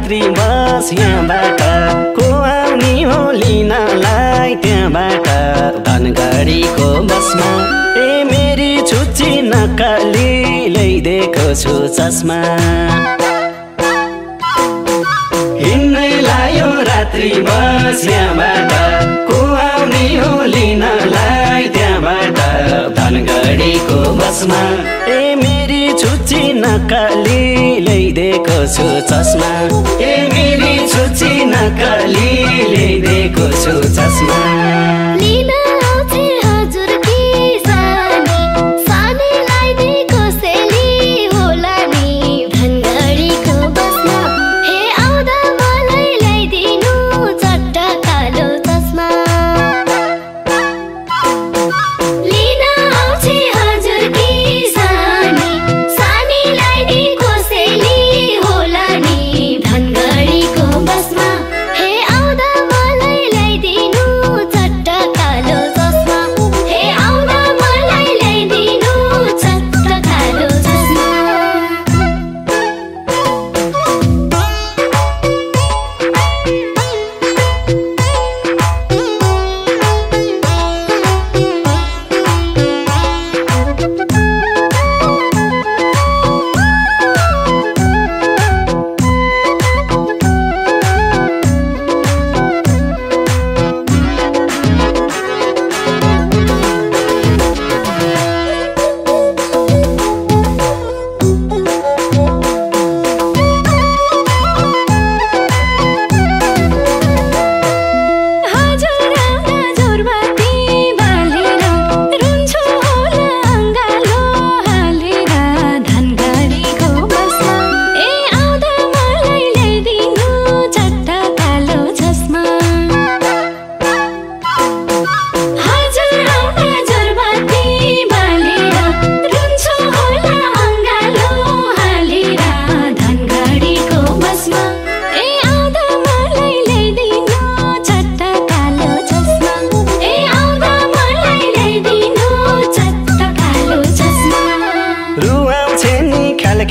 रात्रि बस यहाँबाट को आउने हो लिनलाई त्यहाँबाट धनगढीको बसमा ए मेरी छुच्ची नक्कली ल्याइदिएको छु चस्मा हिँड्नै लायो रात्रि बस यहाँबाट को आउने हो लिनलाई त्यहाँबाट धनगढीको बसमा ए मेरी छुच्ची नक्कली ल्याइदिएको छु चस्मा ए मेरी छुच्ची नक्कली ल्याइदिएको छु चस्मा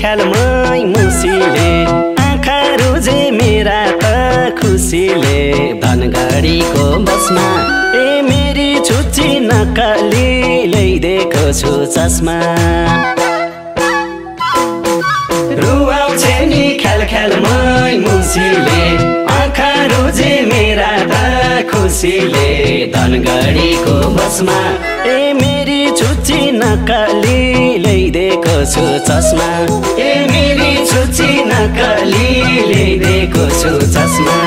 ख्यालमै मुसीले आँखा रोजे मेरा त खुसीले धनगढीको बसमा ए मेरी छुच्ची नक्कली ल्याइदिएको छु चस्मा रुवाउँछे नि ख्यालमै मुसीले आँखा रोजे मेरा त खुसीले धनगढीको बसमा ए मेरी छुच्ची नक्कली ल्याइदिएको छु चस्मा ए मेरी छुच्ची नक्कली ल्याइदिएको छु चस्मा